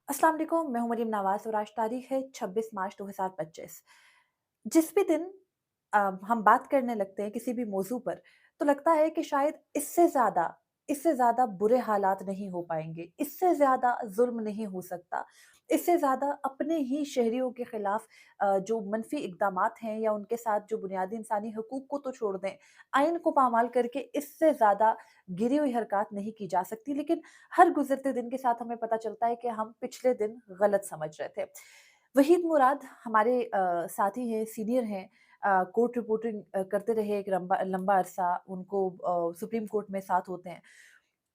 अस्सलाम वालेकुम, मैं हूँ मरीम नवाज़ और आज तारीख है 26 मार्च 2025। जिस भी दिन हम बात करने लगते हैं किसी भी मौज़ू पर, तो लगता है कि शायद इससे ज़्यादा बुरे हालात नहीं हो पाएँगे, इससे ज़्यादा ज़ुल्म नहीं हो सकता, इससे ज़्यादा अपने ही शहरियों के खिलाफ जो मनफ़ी इक़दामात हैं या उनके साथ जो बुनियादी इंसानी हकूक़ को तो छोड़ दें, आइन को पामाल करके इससे ज़्यादा गिरी हुई हरकत नहीं की जा सकती। लेकिन हर गुज़रते दिन के साथ हमें पता चलता है कि हम पिछले दिन गलत समझ रहे थे। वहीद मुराद हमारे साथी हैं, सीनियर हैं, कोर्ट रिपोर्टिंग करते रहे एक लंबा लंबा अरसा, उनको सुप्रीम कोर्ट में साथ होते हैं।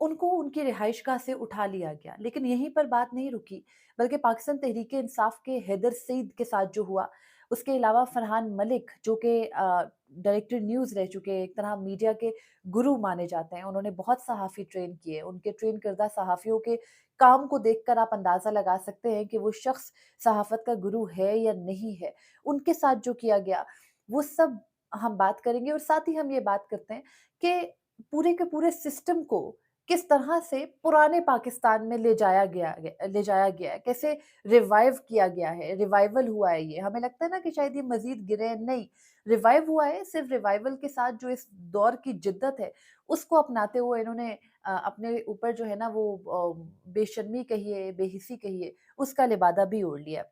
उनको उनकी रिहाइशगाह से उठा लिया गया, लेकिन यहीं पर बात नहीं रुकी, बल्कि पाकिस्तान तहरीक-ए-इंसाफ के हैदर सईद के साथ जो हुआ, उसके अलावा फरहान मलिक जो कि डायरेक्टर न्यूज़ रह चुके हैं, एक तरह मीडिया के गुरु माने जाते हैं। उन्होंने बहुत सहाफ़ी ट्रेन किए, उनके ट्रेन करदा सहाफ़ियों के काम को देखकर आप अंदाज़ा लगा सकते हैं कि वो शख़्स सहाफ़त का गुरु है या नहीं है। उनके साथ जो किया गया, वो सब हम बात करेंगे और साथ ही हम ये बात करते हैं कि पूरे के पूरे सिस्टम को किस तरह से पुराने पाकिस्तान में ले जाया गया है, कैसे रिवाइव किया गया है, रिवाइवल हुआ है ये। हमें लगता है ना कि शायद ये मज़ीद गिरे, नहीं, रिवाइव हुआ है, सिर्फ़ रिवाइवल के साथ जो इस दौर की जिद्दत है, उसको अपनाते हुए इन्होंने अपने ऊपर जो है ना वो बेशर्मी कहिए, बेहिसी कहिए, उसका लिबादा भी ओढ़ लिया।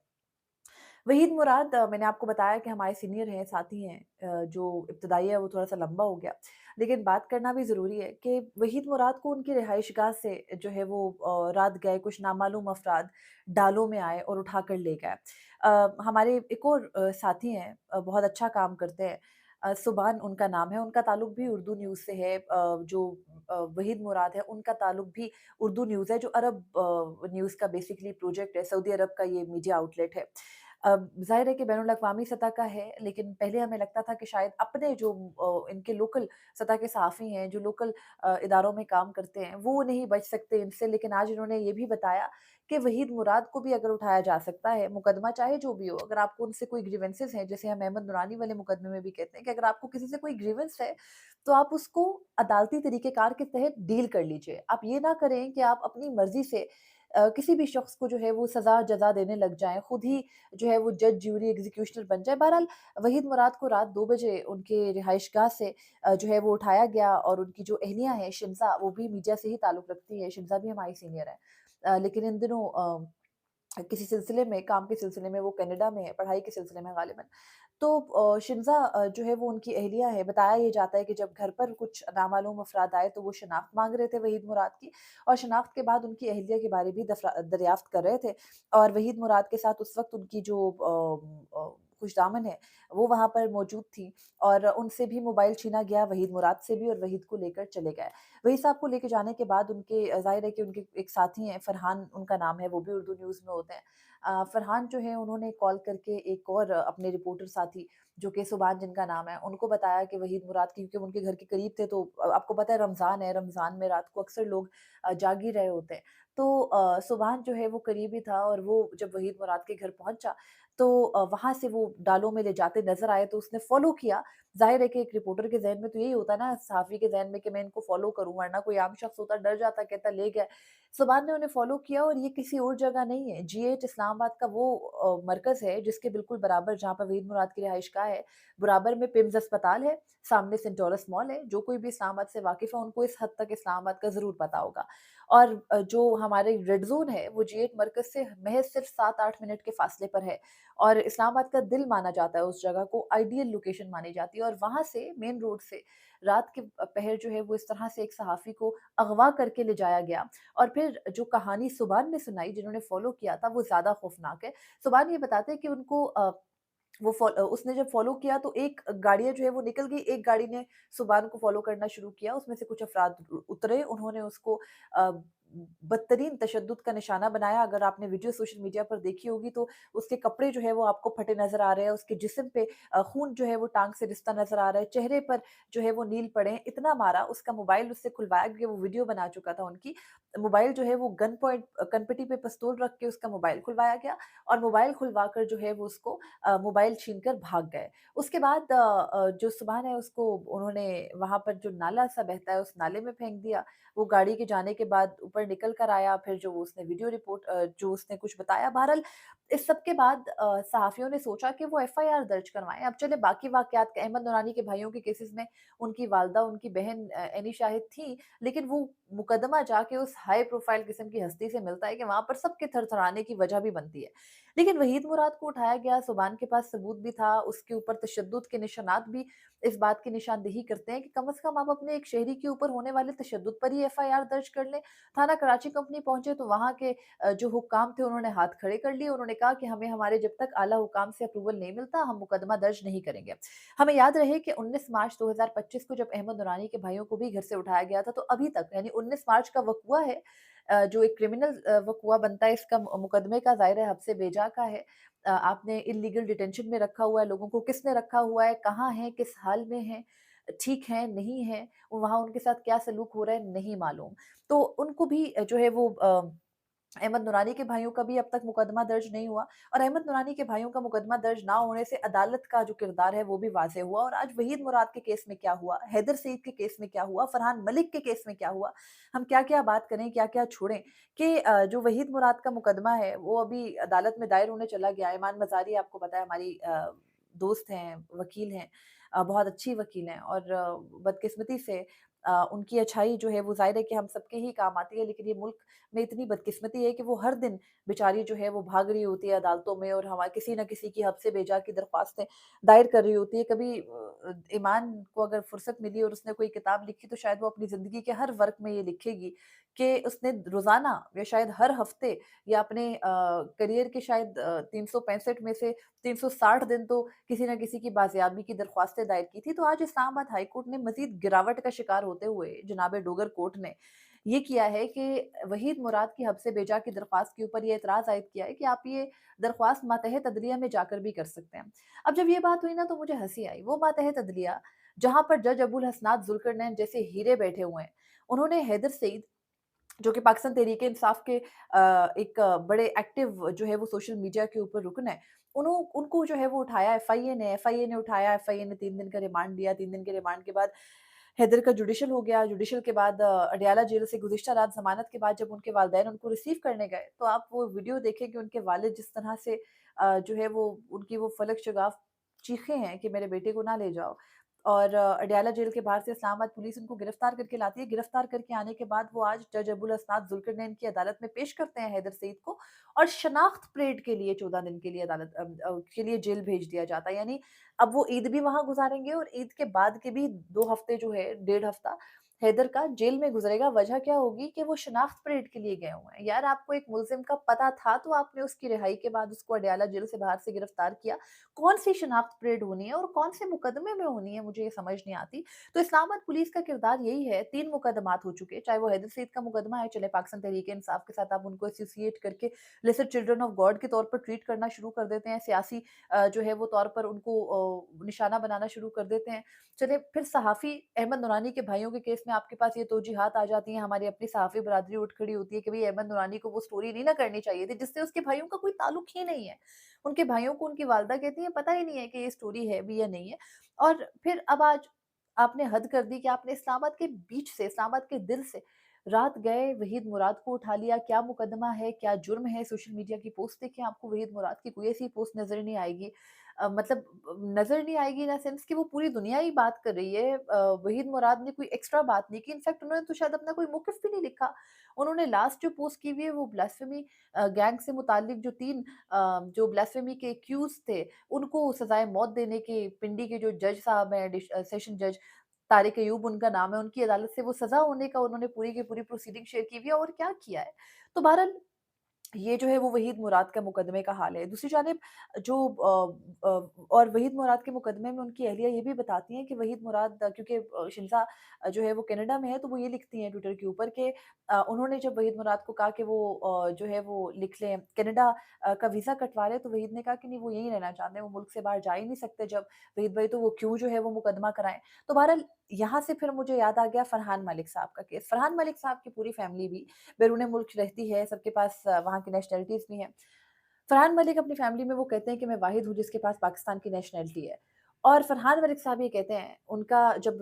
वहीद मुराद मैंने आपको बताया कि हमारे सीनियर हैं, साथी हैं, जो इब्तिदाई है वो थोड़ा-सा लंबा हो गया। लेकिन बात करना भी ज़रूरी है कि वहीद मुराद को उनकी रिहाइशगाह से जो है वो रात गए कुछ नामालूम अफ़राद डालों में आए और उठाकर ले गए। हमारे एक और साथी हैं, बहुत अच्छा काम करते हैं, सुभान उनका नाम है, उनका ताल्लुक भी उर्दू न्यूज़ से है। जो वहीद मुराद है, उनका ताल्लुक भी उर्दू न्यूज़ है, जो अरब न्यूज़ का बेसिकली प्रोजेक्ट है, सऊदी अरब का ये मीडिया आउटलेट है। ज़ाहिर है कि बैनुल-अक़वामी सतह का है, लेकिन पहले हमें लगता था कि शायद अपने जो इनके लोकल सतह के सहाफ़ी हैं, जो लोकल इदारों में काम करते हैं, वो नहीं बच सकते इनसे। लेकिन आज इन्होंने ये भी बताया कि वहीद मुराद को भी अगर उठाया जा सकता है, मुकदमा चाहे जो भी हो, अगर आपको उनसे कोई ग्रीवेंसेस हैं, जैसे हम अहमद नूरानी वाले मुकदमे में भी कहते हैं कि अगर आपको किसी से कोई ग्रीवेंस है, तो आप उसको अदालती तरीक़ेकार के तहत डील कर लीजिए। आप ये ना करें कि आप अपनी मर्ज़ी से किसी भी शख़्स को जो है वो सज़ा जज़ा देने लग जाएँ, खुद ही जो है वो जज, ज्यूरी, एग्ज़ीक्यूशनर बन जाए। बहरहाल वहीद मुराद को रात 2 बजे उनके रिहाइशगाह से जो है वो उठाया गया और उनकी जो अहलिया हैं शिन्ज़ा, वो भी मीडिया से ही ताल्लुक़ रखती है, शिन्ज़ा भी हमारी सीनियर हैं। लेकिन इन दिनों किसी सिलसिले में, काम के सिलसिले में वो कनाडा में है, पढ़ाई के सिलसिले में ग़ालिबन। तो शिन्ज़ा जो है वो उनकी अहलिया है। बताया ये जाता है कि जब घर पर कुछ नामालूम अफ़राद आए तो वो शनाख्त माँग रहे थे वहीद मुराद की, और शनाख्त के बाद उनकी अहलिया के बारे भी दरियाफ़्त कर रहे थे, और वहीद मुराद के साथ उस वक़्त उनकी जो खुशदामन है, वो वहाँ पर मौजूद थी, और उनसे भी मोबाइल छीना गया, वहीद मुराद से भी, और वहीद को लेकर चले गए। वहीद साहब को लेके जाने के बाद उनके ज़ाहिर है कि उनके एक साथी हैं, फरहान उनका नाम है, वो भी उर्दू न्यूज़ में होते हैं। फरहान जो है उन्होंने कॉल करके एक और अपने रिपोर्टर साथी, जो कि सुभान जिनका नाम है, उनको बताया कि वहीद मुराद की, क्योंकि उनके घर के करीब थे, तो आपको पता है रमज़ान है, रमज़ान में रात को अक्सर लोग जाग ही रहे होते हैं। तो सुभान जो है वो करीबी था, और वो जब वहीद मुराद के घर पहुँचा, तो वहाँ से वो डालों में ले जाते नज़र आए, तो उसने फ़ॉलो किया। ज़ाहिर है कि एक रिपोर्टर के ज़हन में तो यही होता है ना, सहाफ़ी के ज़हन में, कि मैं इनको फ़ॉलो करूँ, वरना कोई आम शख़्स होता डर जाता, कहता ले गए। सुभान ने उन्हें फ़ॉलो किया, और ये किसी और जगह नहीं है, जीएच इस्लामाबाद का वो मरकज़ है, जिसके बिल्कुल बराबर, जहाँ पर वहीद मुराद की रिहाइशगाह है, बराबर में पिम्स अस्पताल है, सामने सेंटोरस मॉल है। जो कोई भी इस्लामाबाद से वाकिफ़ है, उनको इस हद तक इस्लामाबाद का ज़रूर पता होगा। और जो हमारे रेड ज़ोन है, वो जीएच मरकज़ से महज़ सिर्फ़ 7-8 मिनट के फ़ासले पर है, और इस्लामाबाद का दिल माना जाता है उस जगह को, आइडियल लोकेशन मानी जाती है। और वहाँ से, मेन रोड से, रात के पहर जो है वो इस तरह से एक सहाफ़ी को अगवा करके ले जाया गया, और फिर जो कहानी सुभान ने सुनाई, जिन्होंने फ़ॉलो किया था, वो ज़्यादा खौफ़नाक है। सुभान ये बताते हैं कि उनको उसने जब फ़ॉलो किया, तो एक गाड़ियाँ जो है वो निकल गई, एक गाड़ी ने सुभान को फ़ॉलो करना शुरू किया, उसमें से कुछ अफ़राद उतरे, उन्होंने उसको अ, बदतरीन तशद्दुद का निशाना बनाया। अगर आपने वीडियो सोशल मीडिया पर देखी होगी, तो उसके कपड़े जो है वो आपको फटे नज़र आ रहे हैं, उसके जिस्म पे खून जो है वो टाँग से रिसता नज़र आ रहा है, चेहरे पर जो है वो नील पड़े हैं, इतना मारा। उसका मोबाइल उससे खुलवाया, क्योंकि वो वीडियो बना चुका था उनकी। मोबाइल जो है वो गन पॉइंट, कनपटी पे पिस्तौल रख के उसका मोबाइल खुलवाया गया, और मोबाइल खुलवाकर जो है वो उसको मोबाइल छीनकर भाग गए। उसके बाद जो सुभान है, उसको उन्होंने वहाँ पर जो नाला सा बहता है, उस नाले में फेंक दिया। वो गाड़ी के जाने के बाद ऊपर ऊपर निकल कर आया, फिर जो उसने वीडियो रिपोर्ट जो उसने कुछ बताया। बहरहाल इस सब के बाद सहाफ़ियों ने सोचा कि वो एफआईआर दर्ज करवाएँ। अब चलिए बाकी वाक़यात अहमद नूरानी के भाइयों के केसेज़ में उनकी वालिदा, उनकी बहन एनी शाहिद थी, लेकिन वो मुकदमा जाके उस हाई प्रोफ़ाइल किस्म की हस्ती से मिलता है कि वहाँ पर सबके थरथराने की वजह भी बनती है। लेकिन वहीद मुराद को उठाया गया, सुभान के पास सबूत भी था, उसके ऊपर तशद्दुद के निशानात भी इस बात की निशानदेही करते हैं कि कम से कम आप अपने एक शहरी के ऊपर होने वाले तशद्दुद पर ही एफआईआर दर्ज कर लें। थाना कराची कंपनी पहुंचे तो वहाँ के जो हुक्काम थे उन्होंने हाथ खड़े कर लिए। उन्होंने कहा कि हमें हमारे जब तक आला हुकाम से अप्रूवल नहीं मिलता, हम मुकदमा दर्ज नहीं करेंगे। हमें याद रहे कि 19 मार्च 2025 को जब अहमद नूरानी के भाइयों को भी घर से उठाया गया था, तो अभी तक यानी 19 मार्च का वक़्वा है, जो एक क्रिमिनल वक़्वा बनता है इसका, मुकदमे का, ज़ाहिर है हब्स बेजा का है। आपने इल्लीगल डिटेंशन में रखा हुआ है लोगों को, किसने रखा हुआ है, कहाँ हैं, किस हाल में हैं, ठीक हैं, नहीं हैं, वहाँ उनके साथ क्या सलूक हो रहा है, नहीं मालूम। तो उनको भी जो है वो अहमद नूरानी के भाइयों का भी अब तक मुकदमा दर्ज नहीं हुआ, और अहमद नूरानी के भाइयों का मुकदमा दर्ज ना होने से अदालत का जो किरदार है वो भी वाज़ेह हुआ। और आज वहीद मुराद के केस में क्या हुआ, हैदर सईद के केस में क्या हुआ, फरहान मलिक के केस में क्या हुआ, हम क्या-क्या बात करें, क्या-क्या छोड़ें कि जो वहीद मुराद का मुकदमा है वो अभी अदालत में दायर होने चला गया है। ईमान मज़ारी आपको पता है हमारी दोस्त हैं, वकील हैं, बहुत अच्छी वकील हैं, और बदकिस्मती से उनकी अच्छाई जो है वो ज़ाहिर है कि हम सबके ही काम आती है, लेकिन ये मुल्क में इतनी बदकिस्मती है कि वो हर दिन बेचारी जो है वो भाग रही होती है अदालतों में, और हमारे किसी न किसी की हब्स बेजा की दरख्वास्तें दायर कर रही होती है। कभी ईमान को अगर फुर्सत मिली और उसने कोई किताब लिखी तो शायद वो अपनी ज़िंदगी के हर वर्क में ये लिखेगी कि उसने रोज़ाना या शायद हर हफ्ते या अपने करियर के शायद 365 में से 360 दिन तो किसी न किसी की बाजियाबी की दरख्वास्तें दायर की थी। तो आज इस्लामाबाद हाई कोर्ट ने मज़ीद गिरावट का शिकार होते हुए जनाब डोगर कोर्ट ने ये किया है कि वहीद मुराद की हब्स बेजा की दरख्वास्त के ऊपर ये एतराज़ आयद किया है कि आप ये दरख्वास्त मातहत अदलिया में जाकर भी कर सकते हैं। अब जब ये बात हुई ना तो मुझे हँसी आई। वो मातहत अदलिया जहाँ पर जज अबुल हसनात ज़ुल्करनैन जैसे हीरे बैठे हुए हैं, उन्होंने हैदर सईद जो कि पाकिस्तान तहरीक-ए-इंसाफ के एक बड़े एक्टिव जो है वो सोशल मीडिया के ऊपर रुकन है, उनको जो है वो उठाया एफआईए ने उठाया, एफआईए ने 3 दिन का रिमांड दिया, 3 दिन के रिमांड के बाद हैदर का जुडिशल हो गया, जुडिशल के बाद अडयाला जेल से गुज़िश्ता रात ज़मानत के बाद जब उनके वालिदैन उनको रिसीव करने गए, तो आप वो वीडियो देखें कि उनके वालिद जिस तरह से जो है वो उनकी वो फलक शगाफ चीखे हैं कि मेरे बेटे को ना ले जाओ। और अडयाला जेल के बाहर से इस्लामाबाद पुलिस उनको गिरफ्तार करके लाती है। गिरफ्तार करके आने के बाद वो आज जज अबुल हसनात ज़ुल्करनैन की अदालत में पेश करते हैं हैदर सईद को, और शनाख्त परेड के लिए 14 दिन के लिए अदालत के लिए जेल भेज दिया जाता है। यानी अब वो ईद भी वहाँ गुज़ारेंगे और ईद के बाद के भी 2 हफ्ते जो है, डेढ़ हफ्ता हैदर का जेल में गुज़रेगा। वजह क्या होगी कि वो शनाख्त परेड के लिए गए हुए हैं। यार आपको एक मुल्ज़िम का पता था तो आपने उसकी रिहाई के बाद उसको अडयाला जेल से बाहर से गिरफ्तार किया। कौन-सी शनाख्त परेड होनी है और कौन-से मुकदमे में होनी है, मुझे ये समझ नहीं आती। तो इस्लामाबाद पुलिस का किरदार यही है, 3 मुकदमात हो चुके हैं, चाहे वो हैदर सईद का मुकदमा है, चले पाकिस्तान तहरीक-ए-इंसाफ के साथ आप उनको एसोसिएट करके लेसर चिल्ड्रन ऑफ गॉड के तौर पर ट्रीट करना शुरू कर देते हैं, सियासी जो है वो तौर पर उनको निशाना बनाना शुरू कर देते हैं। चले फिर सहाफ़ी अहमद नूरानी के भाइयों के केस में आपके पास ये तौजीहात आ जाती हैं, हमारी अपनी सहाफ़ी बरादरी उठ खड़ी होती है कि भई अहमद नूरानी को वो स्टोरी नहीं ना करनी चाहिए थी, जिससे उसके भाइयों का कोई ताल्लुक ही नहीं है। उनके भाइयों को उनकी वालिदा कहती हैं पता ही नहीं है कि ये स्टोरी है भी या नहीं है। और फिर अब आज आपने हद कर दी कि आपने इस्लामाबाद के बीच से, इस्लामाबाद के दिल से रात गए वहीद मुराद को उठा लिया। क्या मुकदमा है, क्या जुर्म है? सोशल मीडिया की पोस्ट देखें, आपको वहीद मुराद की कोई ऐसी पोस्ट नज़र नहीं आएगी। मतलब नज़र नहीं आएगी इन द सेंस कि वो पूरी दुनिया ही बात कर रही है। वहीद मुराद ने कोई एक्स्ट्रा बात नहीं की। इनफैक्ट उन्होंने तो शायद अपना कोई मौक़िफ़ भी नहीं लिखा। उन्होंने लास्ट जो पोस्ट की हुई है वो ब्लास्फेमी गैंग से मुताल्लिक जो 3 जो ब्लास्फेमी के एक्यूज़ थे, उनको सज़ाए मौत देने के पिंडी के जो जज साहब हैं, सेशन जज तारिक अयूब उनका नाम है, उनकी अदालत से वो सज़ा होने का उन्होंने पूरी की पूरी प्रोसीडिंग शेयर की हुई है, और क्या किया है। तो बहरहाल ये जो है वो वहीद मुराद का मुकदमे का हाल है। दूसरी जानिब जो और वहीद मुराद के मुकदमे में उनकी अहलिया ये भी बताती हैं कि वहीद मुराद क्योंकि शिंज़ा जो है वो कनाडा में है, तो वो ये लिखती हैं ट्विटर के ऊपर कि उन्होंने जब वहीद मुराद को कहा कि वो जो है वो लिख लें कनाडा का वीज़ा कटवा लें, तो वहीद ने कहा कि नहीं वो यहीं रहना चाहते हैं, वो मुल्क से बाहर जा ही नहीं सकते जब वहीद भाई, तो वो क्यों जो है वो मुकदमा कराएँ। तो बहरहाल यहाँ से फिर मुझे याद आ गया फरहान मलिक साहब का केस। फरहान मलिक साहब की पूरी फैमिली भी बैरून मुल्क रहती है, सबके पास वहाँ की नेशनैलिटीज़ भी हैं। फरहान मलिक अपनी फैमिली में वो कहते हैं कि मैं वाहिद हूँ जिसके पास पाकिस्तान की नेशनैलिटी है। और फरहान मलिक साहब ये कहते हैं, उनका जब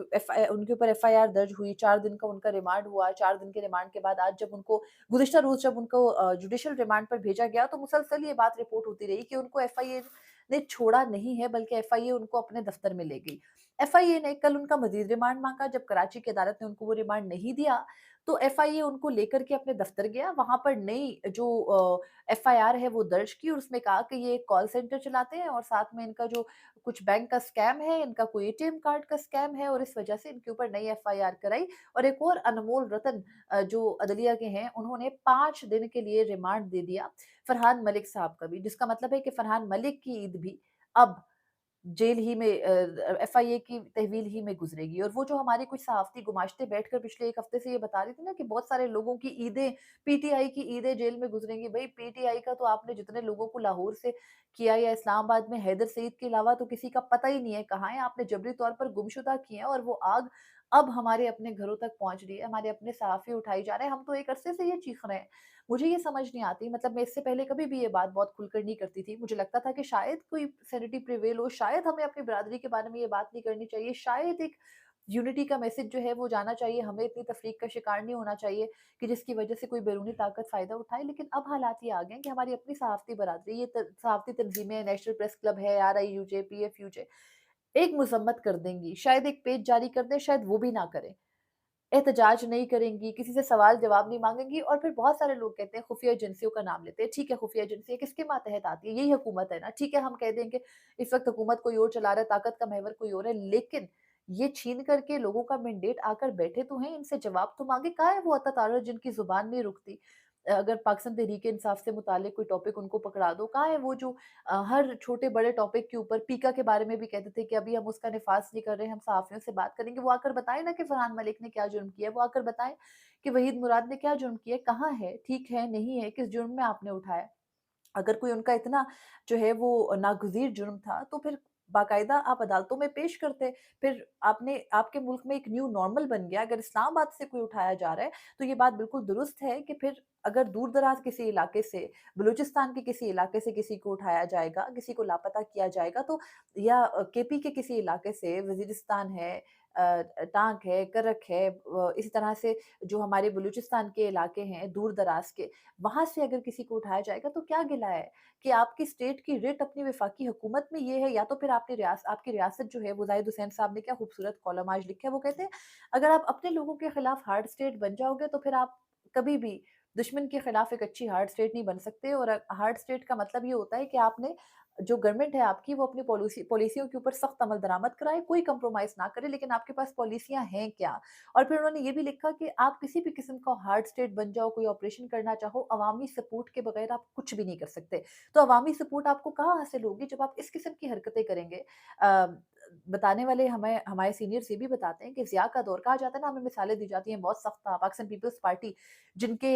उनके ऊपर एफआईआर दर्ज हुई, 4 दिन का उनका रिमांड हुआ, 4 दिन के रिमांड के बाद आज जब उनको गुज़िश्ता रोज़ जब उनको जुडिशियल रिमांड पर भेजा गया, तो मुसलसल ये बात रिपोर्ट होती रही कि उनको एफआईए ने छोड़ा नहीं है, बल्कि एफआईए उनको अपने दफ़्तर में ले गई। एफआईए ने कल उनका मज़ीद रिमांड माँगा, जब कराची की अदालत ने उनको वो रिमांड नहीं दिया, तो एफआईए उनको लेकर के अपने दफ़्तर गया, वहाँ पर नई जो एफआईआर है वो दर्ज की और उसमें कहा कि ये एक कॉल सेंटर चलाते हैं और साथ में इनका जो कुछ बैंक का स्कैम है, इनका कोई एटीएम कार्ड का स्कैम है और इस वजह से इनके ऊपर नई एफआईआर कराई और एक और अनमोल रतन जो अदलिया के हैं, उन्होंने 5 दिन के लिए रिमांड दे दिया फरहान मलिक साहब का भी, जिसका मतलब है कि फरहान मलिक की ईद भी अब जेल ही में एफआईए की तहवील ही में गुज़रेगी। और वो जो हमारे कुछ सहाफ़ती गुमाश्ते बैठकर पिछले 1 हफ़्ते से ये बता रही थी ना कि बहुत सारे लोगों की ईदें, पीटीआई की ईदें जेल में गुज़रेंगी। भई पीटीआई का तो आपने जितने लोगों को लाहौर से किया या इस्लामाबाद में हैदर सईद के अलावा तो किसी का पता ही नहीं है कहाँ है। आपने जबरी तौर पर गुमशुदा किए हैं और वो आग अब हमारे अपने घरों तक पहुँच रही है, हमारे अपने सहाफ़ी उठाए जा रहे हैं। हम तो एक अरसे से ये चीख रहे हैं। मुझे ये समझ नहीं आती, मतलब मैं इससे पहले कभी भी ये बात बहुत खुलकर नहीं करती थी। मुझे लगता था कि शायद कोई सैनिटी प्रिवेल हो, शायद हमें अपनी बिरादरी के बारे में ये बात नहीं करनी चाहिए, शायद एक यूनिटी का मैसेज जो है वो जाना चाहिए, हमें इतनी तफरीक का शिकार नहीं होना चाहिए कि जिसकी वजह से कोई बैरूनी ताकत फ़ायदा उठाए। लेकिन अब हालात ये आ गए हैं कि हमारी अपनी सहाफ़ती बरादरी, ये त सहाफ़ती तंज़ीमें, नेशनल प्रेस क्लब है, आरआईयूजे, पीएफयूजे, एक मज़म्मत कर देंगी, शायद एक पेज जारी कर दें, शायद वो भी ना करें। एहतजाज नहीं करेंगी, किसी से सवाल-जवाब नहीं माँगेंगी और फिर बहुत सारे लोग कहते हैं खुफ़िया एजेंसियों का नाम लेते हैं। ठीक है, खुफ़िया एजेंसी किसके मातहत आती है? यही हुकूमत है ना। ठीक है, हम कह दें कि इस वक़्त हुकूमत कोई और चला रहा है, ताकत का महवर कोई और है, लेकिन ये छीन करके लोगों का मैंडेट आकर बैठे तो हैं, इनसे जवाब तो माँगे। कहाँ है वो अता जिनकी ज़ुबान नहीं रुकती? अगर पाकिस्तान तहरीक-ए-इंसाफ से मुताल्लिक कोई टॉपिक उनको पकड़ा दो, कहाँ है वो जो हर छोटे-बड़े टॉपिक के ऊपर पीका के बारे में भी कहते थे कि अभी हम उसका निफाज़ नहीं कर रहे हैं, हम सहाफ़ियों से बात करेंगे। वो आकर बताएँ ना कि फरहान मलिक ने क्या जुर्म किया है, वो आकर बताएँ कि वहीद मुराद ने क्या जुर्म किया है, कहाँ है, ठीक है, नहीं है, किस जुर्म में आपने उठाया। अगर कोई उनका इतना जो है वो नागज़ीर जुर्म था, तो फिर बाकायदा आप अदालतों में पेश करते। फिर आपने आपके मुल्क में एक न्यू नॉर्मल बन गया। अगर इस्लामाबाद से कोई उठाया जा रहा है, तो ये बात बिल्कुल दुरुस्त है कि फिर अगर दूर-दराज़ किसी इलाके से, बलूचिस्तान के किसी इलाके से किसी को उठाया जाएगा, किसी को लापता किया जाएगा, तो या केपी के किसी इलाके से वज़ीरिस्तान है, टाँक है, करक है, इसी तरह से जो हमारे बलूचिस्तान के इलाके हैं दूर-दराज़ के, वहाँ से अगर किसी को उठाया जाएगा तो क्या गिला है कि आपकी स्टेट की रिट अपनी वफाकी हुकूमत में ये है, या तो फिर आपकी रियासत जो है, वो ज़ाहिद हुसैन साहब ने क्या खूबसूरत कॉलम आज लिखा है, वो कहते हैं अगर आप अपने लोगों के खिलाफ हार्ड स्टेट बन जाओगे तो फिर आप कभी भी दुश्मन के खिलाफ एक अच्छी हार्ड स्टेट नहीं बन सकते। और हार्ड स्टेट का मतलब ये होता है कि आपने जो गवर्नमेंट है आपकी, वो अपनी पॉलिसियों के ऊपर सख्त अमल दरामद कराए, कोई कंप्रोमाइज ना करे, लेकिन आपके पास पॉलिसियां हैं क्या। और फिर उन्होंने ये भी लिखा कि आप किसी भी किस्म का हार्ड स्टेट बन जाओ, कोई ऑपरेशन करना चाहो, अवामी सपोर्ट के बगैर आप कुछ भी नहीं कर सकते। तो अवामी सपोर्ट आपको कहाँ हासिल होगी जब आप इस किस्म की हरकतें करेंगे। बताने वाले हमें हमारे सीनियर्स ये भी बताते हैं कि ज़िया का दौर, कहा जाता है ना, हमें मिसालें दी जाती हैं, बहुत सख्त था। पाकिस्तान पीपल्स पार्टी जिनके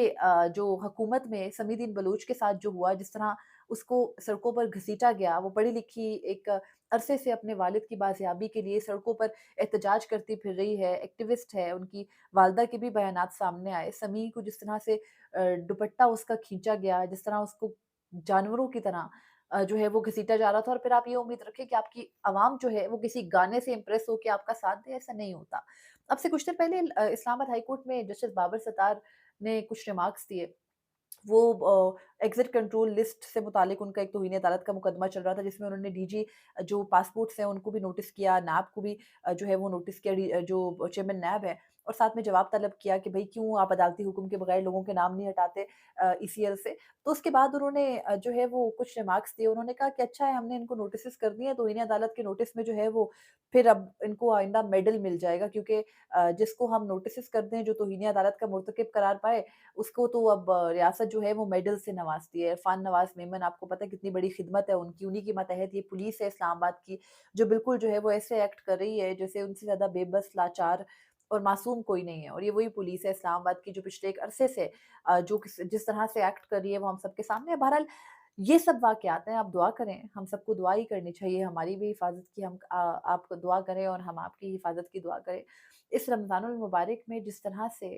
जो हुकूमत में समीउद्दीन बलूच के साथ जो हुआ, जिस तरह उसको सड़कों पर घसीटा गया, वो पढ़ी-लिखी एक अरसे से अपने वालिद की बाज़ियाबी के लिए सड़कों पर एहतजाज करती फिर रही है, एक्टिविस्ट है, उनकी वालदा के भी बयानात सामने आए। समी को जिस तरह से दुपट्टा उसका खींचा गया, जिस तरह उसको जानवरों की तरह जो है वो घसीटा जा रहा था, और फिर आप ये उम्मीद रखें कि आपकी आवाम जो है वो किसी गाने से इम्प्रेस होके आपका साथ दे, ऐसा नहीं होता। अब से कुछ दिन पहले इस्लामाबाद हाई कोर्ट में जस्टिस बाबर सत्तार ने कुछ रिमार्क्स दिए। वो एग्ज़िट कंट्रोल लिस्ट से मुतालिक उनका एक तौहीन अदालत का मुकदमा चल रहा था, जिसमें उन्होंने डीजी जो पासपोर्ट्स हैं उनको भी नोटिस किया, नैब को भी जो है वो नोटिस किया, जो चेयरमैन नैब है, और साथ में जवाब तलब किया कि भई क्यों आप अदालती हुक्म के बगैर लोगों के नाम नहीं हटाते ईसीएल से। तो उसके बाद उन्होंने जो है वो कुछ रिमार्क्स दिए। उन्होंने कहा कि अच्छा है, हमने इनको नोटिसेस कर दिए हैं, तौहीन अदालत के नोटिस में जो है वो फिर अब इनको आइंदा मेडल मिल जाएगा, क्योंकि जिसको हम नोटिसेस कर दें जो तौहीन अदालत का मुर्तकिब करार पाए, उसको तो अब रियासत जो है वो मेडल से नवाज़ती है। इरफान नवाज़ मेमन, आपको पता है कितनी बड़ी खिदमत है उनकी, उन्हीं के मातहत ये पुलिस है इस्लामाबाद की, जो बिल्कुल जो है वो ऐसे एक्ट कर रही है जैसे उनसे ज़्यादा बेबस, लाचार और मासूम कोई नहीं है। और ये वही पुलिस है इस्लामाबाद की जो पिछले एक अरसे से जिस तरह से एक्ट कर रही है वो हम सबके सामने है। बहरहाल ये सब वाक़यात हैं, आप दुआ करें, हम सबको दुआ ही करनी चाहिए, हमारी भी हिफ़ाज़त की, आप दुआ करें और हम आपकी हिफ़ाज़त की दुआ करें। इस रमज़ानुल मुबारक में जिस तरह से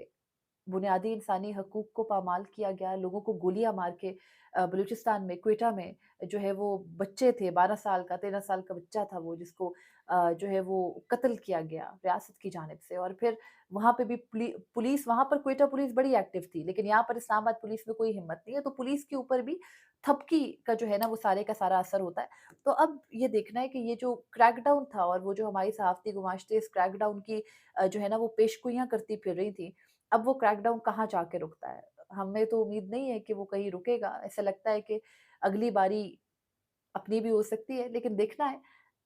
बुनियादी इंसानी हकूक़ को पामाल किया गया, लोगों को गोलियाँ मार के बलूचिस्तान में, क्वेटा में जो है वो बच्चे थे, 12 साल का, 13 साल का बच्चा था वो जिसको जो है वो कत्ल किया गया रियासत की जानिब से। और फिर वहाँ पे भी पुलिस वहाँ पर क्वेटा पुलिस बड़ी एक्टिव थी, लेकिन यहाँ पर इस्लामाबाद पुलिस में कोई हिम्मत नहीं है, तो पुलिस के ऊपर भी थपकी का जो है ना वो सारे का सारा असर होता है। तो अब ये देखना है कि ये जो क्रैकडाउन था और वो जो हमारी सहाफ़ती गुमाश्ते इस क्रैकडाउन की जो है ना वो पेशगोइयाँ करती फिर रही थी, अब वो क्रैकडाउन कहाँ जाके रुकता है? हमें तो उम्मीद नहीं है कि वो कहीं रुकेगा। ऐसा लगता है कि अगली बारी अपनी भी हो सकती है, लेकिन देखना है।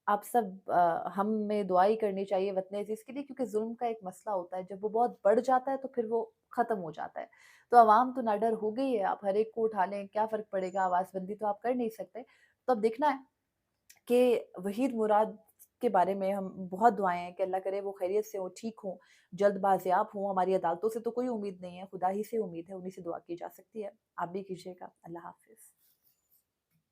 आप सब हमें दुआ ही करनी चाहिए वतन अज़ीज़ के लिए, क्योंकि ज़ुल्म का एक मसला होता है, जब वो बहुत बढ़ जाता है तो फिर वो ख़त्म हो जाता है। तो अवाम तो निडर हो गई है, आप हर एक को उठा लें, क्या फ़र्क पड़ेगा? आवाज़बंदी तो आप कर नहीं सकते। तो अब देखना है कि वहीद मुराद के बारे में हम बहुत दुआएँ हैं कि अल्लाह करे वो खैरियत से हों, ठीक हों, जल्द बाज़याब हों। हमारी अदालतों से तो कोई उम्मीद नहीं है, खुदा ही से उम्मीद है, उन्हीं से दुआ की जा सकती है। आप भी कीजिएगा। अल्लाह हाफ़िज़।